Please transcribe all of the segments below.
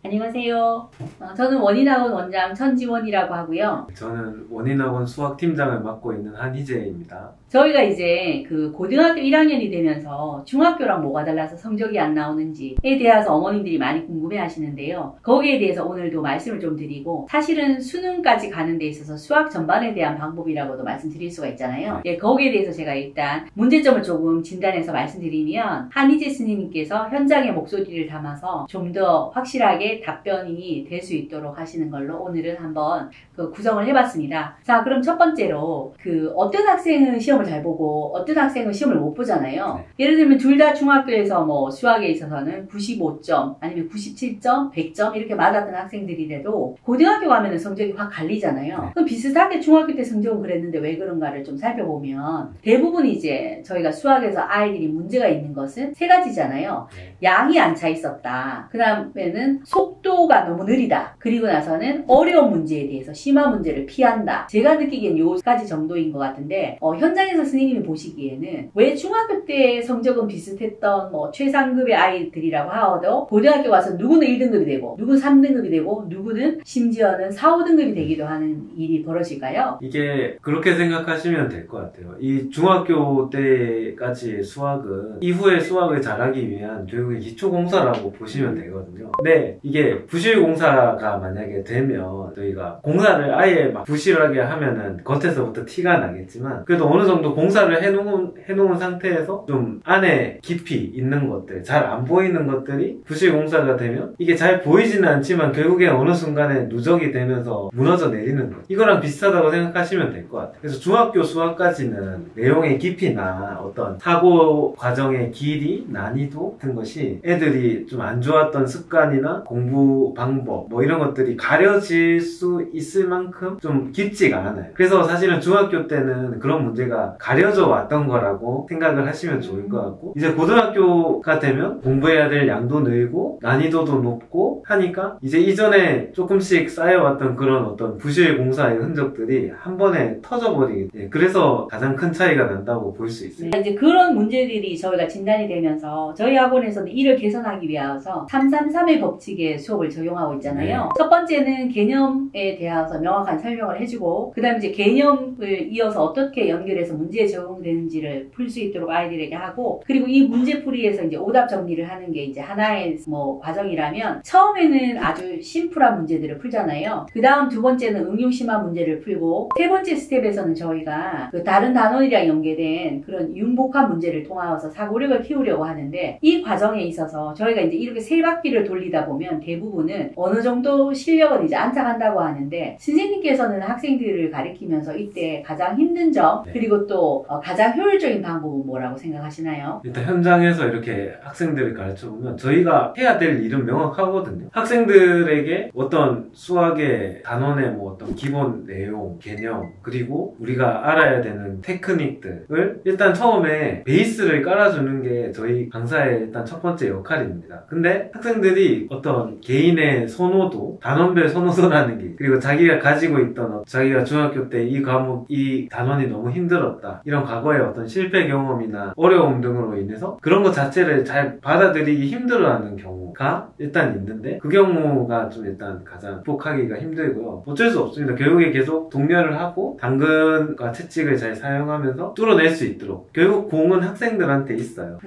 안녕하세요. 저는 원인학원 원장 천지원이라고 하고요. 저는 원인학원 수학팀장을 맡고 있는 한희재입니다. 저희가 이제 그 고등학교 1학년이 되면서 중학교랑 뭐가 달라서 성적이 안 나오는지에 대해서 어머님들이 많이 궁금해 하시는데요. 거기에 대해서 오늘도 말씀을 좀 드리고, 사실은 수능까지 가는 데 있어서 수학 전반에 대한 방법이라고도 말씀드릴 수가 있잖아요. 예, 거기에 대해서 제가 일단 문제점을 조금 진단해서 말씀드리면, 한희재 스님께서 현장의 목소리를 담아서 좀 더 확실하게 답변이 될 수 있도록 하시는 걸로 오늘은 한번 구성을 해봤습니다. 자, 그럼 첫 번째로 어떤 학생은 시험을 잘 보고 어떤 학생은 시험을 못 보잖아요. 예를 들면 둘 다 중학교에서 뭐 수학에 있어서는 95점 아니면 97점, 100점 이렇게 맞았던 학생들이라도 고등학교 가면은 성적이 확 갈리잖아요. 그럼 비슷하게 중학교 때 성적은 그랬는데 왜 그런가를 좀 살펴보면, 대부분 이제 저희가 수학에서 아이들이 문제가 있는 것은 세 가지잖아요. 양이 안 차 있었다. 그 다음에는 속도가 너무 느리다. 그리고 나서는 어려운 문제에 대해서 심한 문제를 피한다. 제가 느끼기엔 요까지 정도인 것 같은데, 현장에서 스님이 보시기에는 왜 중학교 때 성적은 비슷했던 최상급의 아이들이라고 하어도 고등학교 와서 누구는 1등급이 되고 누구는 3등급이 되고 누구는 심지어는 4, 5등급이 되기도 하는 일이 벌어질까요? 이게 그렇게 생각하시면 될 것 같아요. 이 중학교 때까지의 수학은 이후에 수학을 잘하기 위한 교육의 기초공사라고 보시면 되거든요. 근데 이게 부실공사가 만약에 되면 저희가 공사를 아예 막 부실하게 하면은 겉에서부터 티가 나겠지만, 그래도 어느 정도 공사를 해놓은 상태에서 좀 안에 깊이 있는 것들, 잘 안 보이는 것들이 부실공사가 되면 이게 잘 보이지는 않지만 결국에 어느 순간에 누적이 되면서 무너져 내리는 것, 이거랑 비슷하다고 생각하시면 될 것 같아요. 그래서 중학교 수학까지는 내용의 깊이나 어떤 사고 과정의 길이, 난이도 같은 것이 애들이 좀 안 좋았던 습관이나 공부 방법 이런 것들이 가려질 수 있을 만큼 좀 깊지가 않아요. 그래서 사실은 중학교 때는 그런 문제가 가려져 왔던 거라고 생각을 하시면 좋을 것 같고, 이제 고등학교가 되면 공부해야 될 양도 늘고 난이도도 높고 하니까 이제 이전에 조금씩 쌓여왔던 그런 어떤 부실 공사의 흔적들이 한 번에 터져버리게 돼요. 그래서 가장 큰 차이가 난다고 볼 수 있어요. 이제 그런 문제들이 저희가 진단이 되면서 저희 학원에서는 이를 개선하기 위해서 333의 법칙의 수업을 적용하고 있잖아요. 첫 번째는 개념에 대해서 명확한 설명을 해주고, 그 다음에 이제 개념을 이어서 어떻게 연결해서 문제에 적용되는지를 풀 수 있도록 아이들에게 하고, 그리고 이 문제풀이에서 이제 오답 정리를 하는 게 이제 하나의 과정이라면, 처음에는 아주 심플한 문제들을 풀잖아요. 그 다음 두 번째는 응용 심화 문제를 풀고, 세 번째 스텝에서는 저희가 다른 단원이랑 연계된 그런 융복합 문제를 통해서 사고력을 키우려고 하는데, 이 과정에 있어서 저희가 이제 이렇게 세 바퀴를 돌리다 보면 대부분은 어느 정도 실력은 이제 안착한다고 하는데, 선생님께서는 학생들을 가르치면서 이때 가장 힘든 점, 그리고 또 가장 효율적인 방법은 뭐라고 생각하시나요? 일단 현장에서 이렇게 학생들을 가르쳐보면 저희가 해야 될 일은 명확하거든요. 학생들에게 어떤 수학의 단원의 어떤 기본 내용, 개념, 그리고 우리가 알아야 되는 테크닉들을 일단 처음에 베이스를 깔아주는 게 저희 강사의 일단 첫 번째 역할입니다. 근데 학생들이 어떤 개인의 선호도, 단원별 선호도라는 게, 그리고 자기가 가지고 있던 자기가 중학교 때 이 과목, 이 단원이 너무 힘들었다, 이런 과거의 어떤 실패 경험이나 어려움 등으로 인해서 그런 것 자체를 잘 받아들이기 힘들어하는 경우가 일단 있는데, 그 경우가 좀 일단 가장 극복하기가 힘들고요. 어쩔 수 없습니다. 결국에 계속 독려를 하고 당근과 채찍을 잘 사용하면서 뚫어낼 수 있도록, 결국 공은 학생들한테 있어요.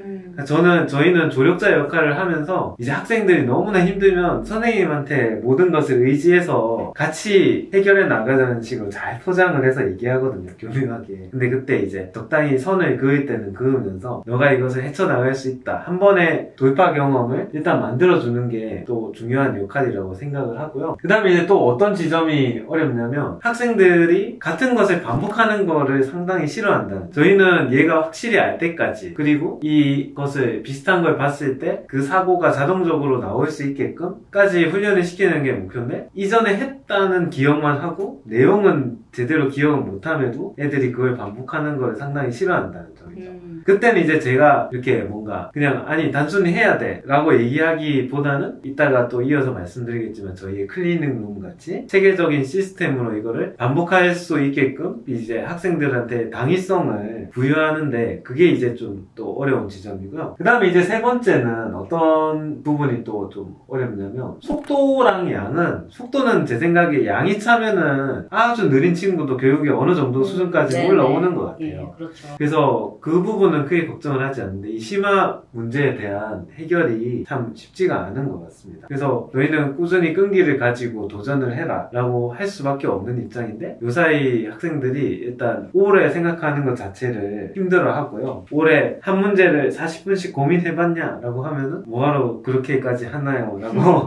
저희는 조력자 역할을 하면서 이제 학생들이 너무나 힘들면 선생님한테 모든 것을 의지해서 같이 해결해 나가자는 식으로 잘 포장을 해서 얘기하거든요, 교묘하게. 근데 그때 이제 적당히 선을 그을 때는 그으면서 너가 이것을 헤쳐나갈 수 있다, 한 번의 돌파 경험을 일단 만들어주는 게 또 중요한 역할이라고 생각을 하고요. 그 다음에 이제 또 어떤 지점이 어렵냐면, 학생들이 같은 것을 반복하는 거를 상당히 싫어한다. 저희는 얘가 확실히 알 때까지, 그리고 이것을 비슷한 걸 봤을 때 그 사고가 자동적으로 나올 수 있게끔까지 훈련을 시키는 게 목표인데, 이전에 했다는 기억만 하고 내용은 제대로 기억을 못함에도 애들이 그걸 반복하는 걸 상당히 싫어한다는 점. 정도이죠. 그때는 이제 제가 이렇게 뭔가 그냥 아니 단순히 해야 돼 라고 얘기하기보다는 이따가 또 이어서 말씀드리겠지만 저희의 클리닝룸 같이 체계적인 시스템으로 이거를 반복할 수 있게끔 이제 학생들한테 당위성을 부여하는데 그게 이제 좀 또 어려운 지점이고요. 그 다음에 이제 세 번째는 어떤 부분이 또 좀 어렵냐면 속도랑 양은, 속도는 제 생각에 양이 차면은 아주 느린 친구도 교육이 어느 정도 수준까지 올라오는 것 같아요. 예, 그렇죠. 그래서 그 부분은 크게 걱정을 하지 않는데 이 심화 문제에 대한 해결이 참 쉽지가 않은 것 같습니다. 그래서 너희는 꾸준히 끈기를 가지고 도전을 해라 라고 할 수밖에 없는 입장인데 요사이 학생들이 일단 오래 생각하는 것 자체를 힘들어 하고요. 올해 한 문제를 40분씩 고민해봤냐 라고 하면은 뭐하러 그렇게까지 하나요? 라고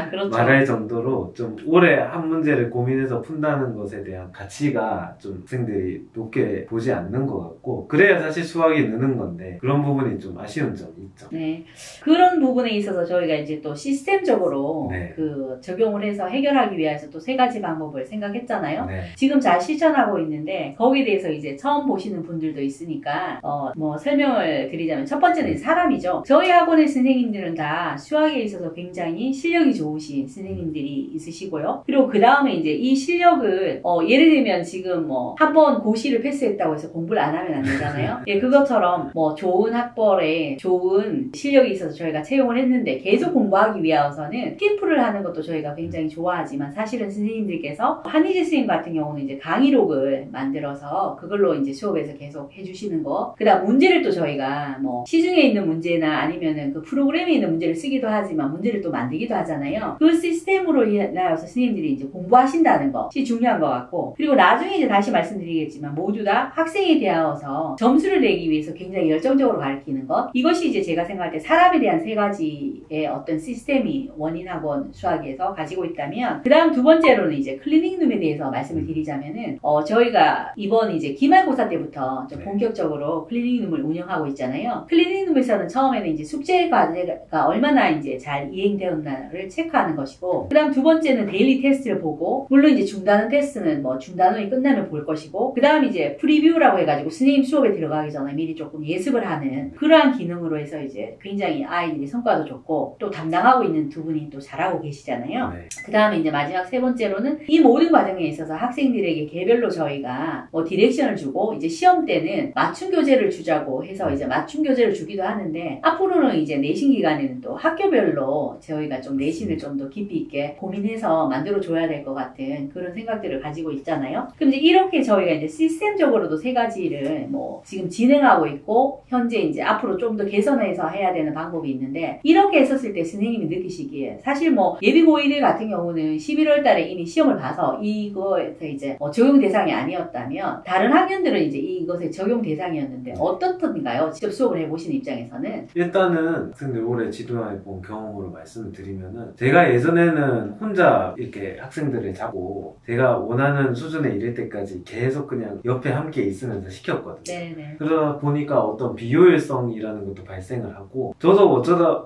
그렇죠. 말할 정도로 좀 오래 한 문제를 고민해서 푼다는 것에 대한 가치가 좀 학생들이 높게 보지 않는 것 같고 그래야 사실 수학이 느는 건데 그런 부분이 좀 아쉬운 점이 있죠. 네. 그런 부분에 있어서 저희가 이제 또 시스템적으로 네. 그 적용을 해서 해결하기 위해서 또 세 가지 방법을 생각했잖아요. 네. 지금 잘 실천하고 있는데 거기에 대해서 이제 처음 보시는 분들도 있으니까 뭐 설명을 드리자면 첫 번째는 사람이죠. 저희 학원의 선생님들은 다 수학에 있어서 굉장히 실력이 좋으신 선생님들이 있으시고요. 그리고 그 다음에 이제 이 실력을 예를 들면 지금 뭐 한 번 고시를 패스했다고 해서 공부를 안 하면 안 되잖아요. 예, 그것처럼 뭐 좋은 학벌에 좋은 실력이 있어서 저희가 채용을 했는데 계속 공부하기 위해서는 팀플을 하는 것도 저희가 굉장히 좋아하지만 사실은 선생님들께서 한희재 선생님 같은 경우는 이제 강의록을 만들어서 그걸로 이제 수업에서 계속 해주시는 거. 그 다음 문제를 또 저희가 뭐 시중에 있는 문제나 아니면은 그 프로그램에 있는 문제를 쓰기도 하지만 문제를 또 만들기도 하잖아요. 그 시스템으로 인하여서 선생님들이 이제 공부하신다는 것이 중요한 것 같고 그리고 나중에 이제 다시 말씀드리겠지만 모두 다 학생에 대하여서 점수를 내기 위해서 굉장히 열정적으로 가르치는 것. 이것이 이제 제가 생각할 때 사람에 대한 세 가지의 어떤 시스템이 원인학원 수학에서 가지고 있다면 그 다음 두 번째로는 이제 클리닝룸에 대해서 말씀을 드리자면은 저희가 이번 이제 기말고사 때부터 좀 본격적으로 클리닝룸을 운영하고 있잖아요. 클리닝룸에서는 처음에는 이제 숙제 과제가 얼마나 이제 잘 이행되었나를 체크하는 것이고 그 다음 두 번째는 데일리 테스트를 보고 물론 이제 중단원 테스트는 뭐 중단원이 끝나면 볼 것이고 그 다음 이제 프리뷰라고 해가지고 선생님 수업에 들어가기 전에 미리 조금 예습을 하는 그러한 기능으로 해서 이제 굉장히 아이들이 성과도 좋고 또 담당하고 있는 두 분이 또 잘하고 계시잖아요. 그 다음에 이제 마지막 세 번째로는 이 모든 과정에 있어서 학생들에게 개별로 저희가 뭐 디렉션을 주고 이제 시험 때는 맞춤 교재를 주자고 해서 이제 맞춤 교재를 주기도 하는데 앞으로는 이제 내신 기간에는 또 학교별로 저희가 좀 내신을 좀 더 깊이 있게 고민해서 만들어 줘야 될 것 같은 그런 생각들을 가지고 있잖아요. 그럼 이제 이렇게 저희가 이제 시스템적으로도 세 가지를 뭐 지금 진행하고 있고 현재 이제 앞으로 좀 더 개선해서 해야 되는 방법이 있는데 이렇게 했었을 때 선생님이 느끼시기에 사실 뭐 예비고일들 같은 경우는 11월 달에 이미 시험을 봐서 이거에서 이제 적용 대상이 아니었다면 다른 학년들은 이제 이것의 적용 대상이었는데 어떻던가요? 직접 수업을 해보신 입장에서는? 일단은 학생들 올해 지도해본 경험으로 말씀을 드리면은 제가 예전에는 혼자 이렇게 학생들을 잡고 제가 원하는 수준에 이를 때까지 계속 그냥 옆에 함께 있으면서 시켰거든요. 네네. 그러다 보니까 어떤 비효율성이라는 것도 발생을 하고 저도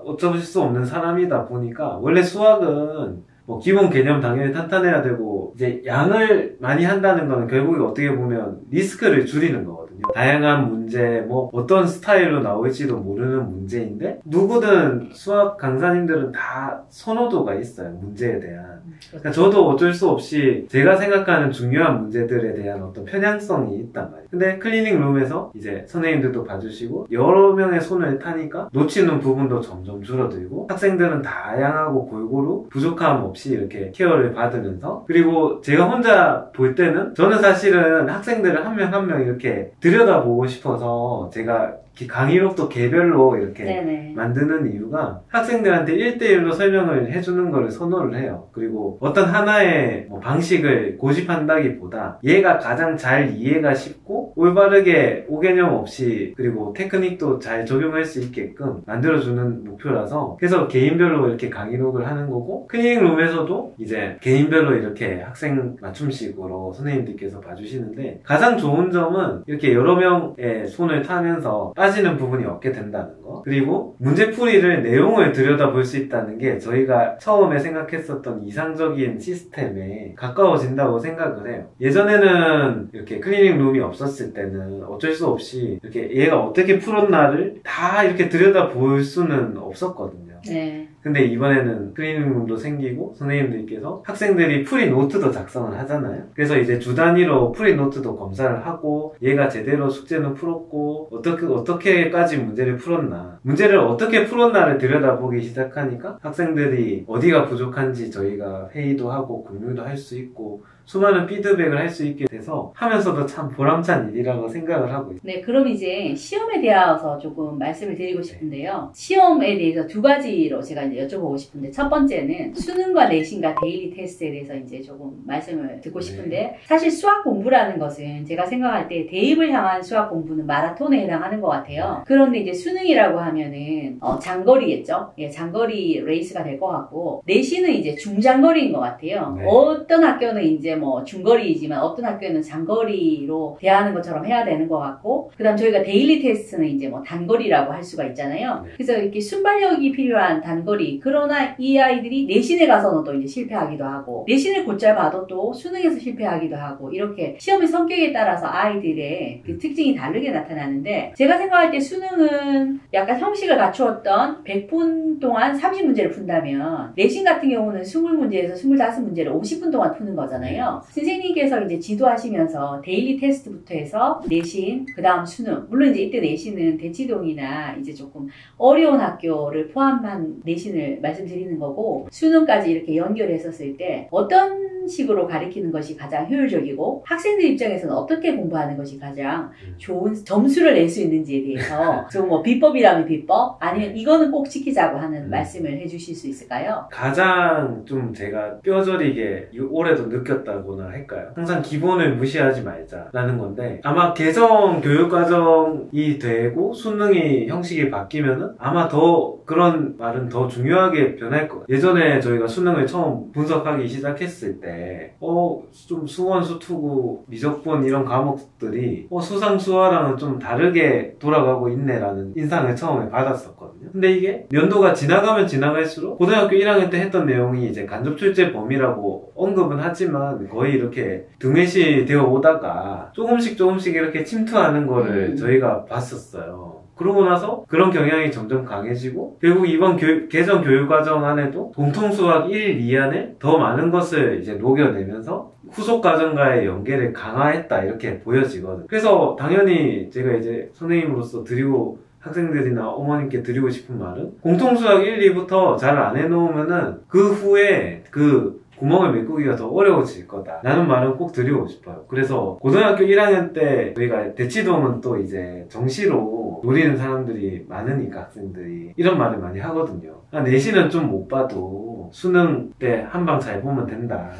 어쩔 수 없는 사람이다 보니까 원래 수학은 뭐 기본 개념 당연히 탄탄해야 되고 이제 양을 많이 한다는 거는 결국에 어떻게 보면 리스크를 줄이는 거거든요. 다양한 문제, 뭐 어떤 스타일로 나올지도 모르는 문제인데 누구든 수학 강사님들은 다 선호도가 있어요. 문제에 대한. 그러니까 저도 어쩔 수 없이 제가 생각하는 중요한 문제들에 대한 어떤 편향성이 있단 말이에요. 근데 클리닝 룸에서 이제 선생님들도 봐주시고 여러 명의 손을 타니까 놓치는 부분도 점점 줄어들고 학생들은 다양하고 골고루 부족함 없이 이렇게 케어를 받으면서 그리고 제가 혼자 볼 때는 저는 사실은 학생들을 한 명 한 명 이렇게 들여다보고 싶어서 제가 강의록도 개별로 이렇게 네네. 만드는 이유가 학생들한테 1대1로 설명을 해주는 거를 선호를 해요. 그리고 어떤 하나의 뭐 방식을 고집한다기보다 얘가 가장 잘 이해가 쉽고 올바르게 오개념 없이 그리고 테크닉도 잘 적용할 수 있게끔 만들어주는 목표라서 그래서 개인별로 이렇게 강의록을 하는 거고 클리닝룸에서도 이제 개인별로 이렇게 학생 맞춤식으로 선생님들께서 봐주시는데 가장 좋은 점은 이렇게 여러 명의 손을 타면서 빠지는 부분이 없게 된다는 거. 그리고 문제풀이를 내용을 들여다볼 수 있다는 게 저희가 처음에 생각했었던 이상적인 시스템에 가까워진다고 생각을 해요. 예전에는 이렇게 클리닝 룸이 없었을 때는 어쩔 수 없이 이렇게 얘가 어떻게 풀었나를 다 이렇게 들여다볼 수는 없었거든요. 네. 근데 이번에는 클리닝룸도 생기고 선생님들께서 학생들이 프리 노트도 작성을 하잖아요. 그래서 이제 주 단위로 프리 노트도 검사를 하고 얘가 제대로 숙제는 풀었고 어떻게까지 문제를 풀었나, 문제를 어떻게 풀었나를 들여다보기 시작하니까 학생들이 어디가 부족한지 저희가 회의도 하고 공유도 할 수 있고 수많은 피드백을 할 수 있게 돼서 하면서도 참 보람찬 일이라고 생각을 하고 있어요. 네, 그럼 이제 시험에 대해서 조금 말씀을 드리고 싶은데요. 시험에 대해서 두 가지로 제가 이제 여쭤보고 싶은데, 첫 번째는 수능과 내신과 데일리 테스트에 대해서 이제 조금 말씀을 듣고 싶은데, 사실 수학 공부라는 것은 제가 생각할 때 대입을 향한 수학 공부는 마라톤에 해당하는 것 같아요. 그런데 이제 수능이라고 하면은 장거리겠죠? 예, 장거리 레이스가 될 것 같고, 내신은 이제 중장거리인 것 같아요. 네. 어떤 학교는 이제 뭐 중거리이지만 어떤 학교는 장거리로 대하는 것처럼 해야 되는 것 같고, 그 다음 저희가 데일리 테스트는 이제 뭐 단거리라고 할 수가 있잖아요. 네. 그래서 이렇게 순발력이 필요한 단거리, 그러나 이 아이들이 내신에 가서는 또 이제 실패하기도 하고, 내신을 곧잘 봐도 또 수능에서 실패하기도 하고, 이렇게 시험의 성격에 따라서 아이들의 그 특징이 다르게 나타나는데, 제가 생각할 때 수능은 약간 형식을 갖추었던 100분 동안 30문제를 푼다면, 내신 같은 경우는 20문제에서 25문제를 50분 동안 푸는 거잖아요. 선생님께서 이제 지도하시면서 데일리 테스트부터 해서 내신, 그 다음 수능, 물론 이제 이때 내신은 대치동이나 이제 조금 어려운 학교를 포함한 내신을 말씀드리는 거고, 수능까지 이렇게 연결했었을 때 어떤 식으로 가르치는 것이 가장 효율적이고, 학생들 입장에서는 어떻게 공부하는 것이 가장 좋은 점수를 낼 수 있는지에 대해서 좀 뭐 비법이라면 비법, 아니면 이거는 꼭 지키자고 하는 말씀을 해주실 수 있을까요? 가장 좀 제가 뼈저리게 올해도 느꼈다고나 할까요? 항상 기본을 무시하지 말자라는 건데, 아마 개정 교육과정이 되고 수능이 형식이 바뀌면은 아마 더 그런 말은 더 중요하게 변할 거예요. 예전에 저희가 수능을 처음 분석하기 시작했을 때 좀 수원, 수투구, 미적분 이런 과목들이 수상, 수화랑은 좀 다르게 돌아가고 있네라는 인상을 처음에 받았었거든요. 근데 이게 연도가 지나가면 지나갈수록 고등학교 1학년 때 했던 내용이 이제 간접 출제 범위라고 언급은 하지만 거의 이렇게 등회시 되어 오다가 조금씩 이렇게 침투하는 거를 저희가 봤었어요. 그러고 나서 그런 경향이 점점 강해지고, 결국 이번 개정 교육과정 안에도 공통수학 1, 2안에 더 많은 것을 이제 녹여내면서 후속 과정과의 연계를 강화했다, 이렇게 보여지거든요. 그래서 당연히 제가 이제 선생님으로서 학생들이나 어머님께 드리고 싶은 말은, 공통수학 1, 2부터 잘 안 해놓으면은 그 후에 그 구멍을 메꾸기가 더 어려워질 거다 라는 말은 꼭 드리고 싶어요. 그래서 고등학교 1학년 때 저희가 대치동은 또 이제 정시로 노리는 사람들이 많으니까 학생들이 이런 말을 많이 하거든요. 내신은 좀 못 봐도 수능 때 한 방 잘 보면 된다.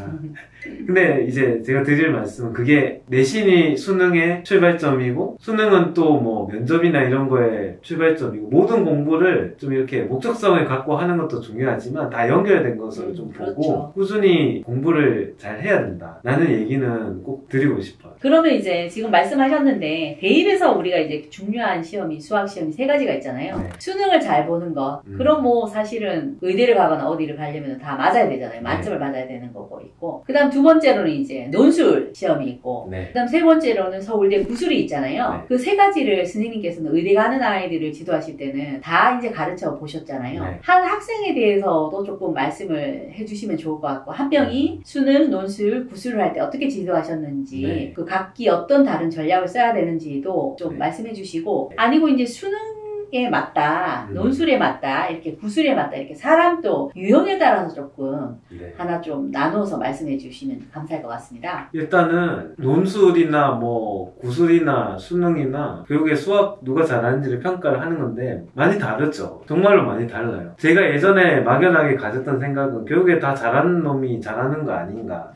근데 이제 제가 드릴 말씀은, 그게 내신이 수능의 출발점이고 수능은 또 뭐 면접이나 이런 거에 출발점이고, 모든 공부를 좀 이렇게 목적성을 갖고 하는 것도 중요하지만 다 연결된 것으로 좀 보고 그렇죠. 꾸준히 공부를 잘 해야 된다 라는 얘기는 꼭 드리고 싶어요. 그러면 이제 지금 말씀하셨는데, 대입에서 우리가 이제 중요한 시험이 수학 시험이 3가지가 있잖아요. 네. 수능을 잘 보는 것, 그럼 뭐 사실은 의대를 가거나 어디를 가려면 다 맞아야 되잖아요. 만점을 맞아야 되는 거고 있고, 그 다음 두 번째로는 이제 논술 시험이 있고, 네. 그 다음 세 번째로는 서울대 구술이 있잖아요. 네. 그 3가지를 선생님께서는 의대 가는 아이들을 지도하실 때는 다 이제 가르쳐 보셨잖아요. 네. 한 학생에 대해서도 조금 말씀을 해주시면 좋을 것 같고, 한 명이 수능, 논술, 구술을 할 때 어떻게 지도하셨는지, 네. 그 각기 어떤 다른 전략을 써야 되는지도 좀 네. 말씀해 주시고, 아니고 이제 수능에 맞다, 논술에 맞다, 이렇게 구술에 맞다, 이렇게 사람도 유형에 따라서 조금 네. 하나 좀 나누어서 말씀해 주시면 감사할 것 같습니다. 일단은 논술이나 뭐 구술이나 수능이나 교육의 수학 누가 잘하는지를 평가를 하는 건데 많이 다르죠. 정말로 많이 달라요. 제가 예전에 막연하게 가졌던 생각은 교육에 다 잘하는 놈이 잘하는 거 아닌가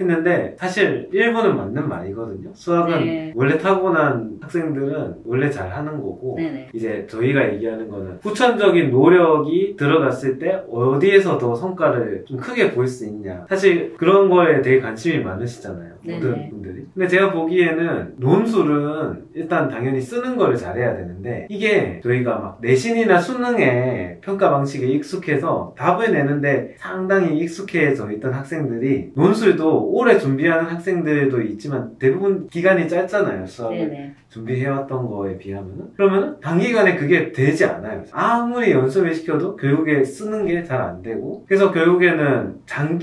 했는데, 사실 일부는 맞는 말이거든요. 수학은 네. 원래 타고난 학생들은 원래 잘하는 거고, 네네. 이제 저희가 얘기하는 거는 후천적인 노력이 들어갔을 때 어디에서 더 성과를 좀 크게 보일 수 있냐. 사실 그런 거에 되게 관심이 많으시잖아요. 모든 네네. 분들이. 근데 제가 보기에는 논술은 일단 당연히 쓰는 거를 잘해야 되는데 이게 저희가 막 내신이나 수능의 평가 방식에 익숙해서 답을 내는데 상당히 익숙해져 있던 학생들이 논술도 오래 준비하는 학생들도 있지만 대부분 기간이 짧잖아요. 수학을 네네. 준비해왔던 거에 비하면은. 그러면은 단기간에 그게 되지 않아요. 아무리 연습을 시켜도 결국에 쓰는 게 잘 안 되고, 그래서 결국에는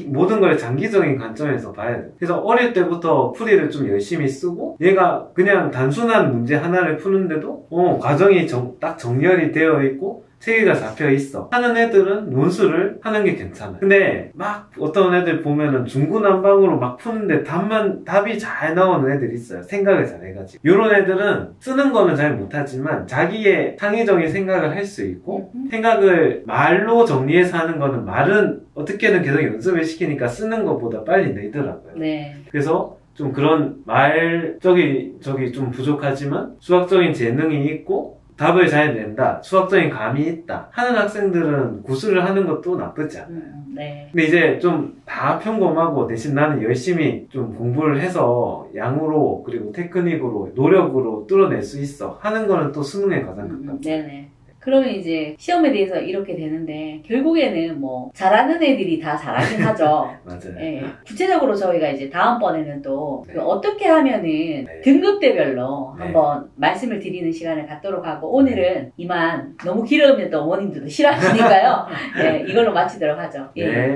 모든 걸 장기적인 관점에서 봐야 돼요. 그래서 어릴 때부터 풀이를 좀 열심히 쓰고 얘가 그냥 단순한 문제 하나를 푸는데도 과정이 딱 정렬이 되어 있고 체계가 잡혀 있어 하는 애들은 논술을 하는 게 괜찮아요. 근데 막 어떤 애들 보면은 중구난방으로 막 푸는데 답이 잘 나오는 애들이 있어요. 생각을 잘 해가지고. 이런 애들은 쓰는 거는 잘 못하지만 자기의 창의적인 생각을 할 수 있고, 생각을 말로 정리해서 하는 거는 말은 어떻게든 계속 연습을 시키니까 쓰는 것보다 빨리 늘더라고요. 네. 그래서 좀 그런 말적이 좀 부족하지만 수학적인 재능이 있고 답을 잘 낸다, 수학적인 감이 있다 하는 학생들은 구술을 하는 것도 나쁘지 않아요. 네. 근데 이제 좀 다 평범하고 대신 나는 열심히 좀 공부를 해서 양으로 그리고 테크닉으로 노력으로 뚫어낼 수 있어 하는 거는 또 수능에 가장 가깝다. 네네. 그러면 이제 시험에 대해서 이렇게 되는데 결국에는 뭐 잘하는 애들이 다 잘하긴 하죠. 맞아요. 네. 구체적으로 저희가 이제 다음번에는 또 네. 그 어떻게 하면은 네. 등급대별로 네. 한번 말씀을 드리는 시간을 갖도록 하고 오늘은 이만 너무 길어지면 또 어머님들도 싫어하시니까요. 네, 이걸로 마치도록 하죠. 예. 네.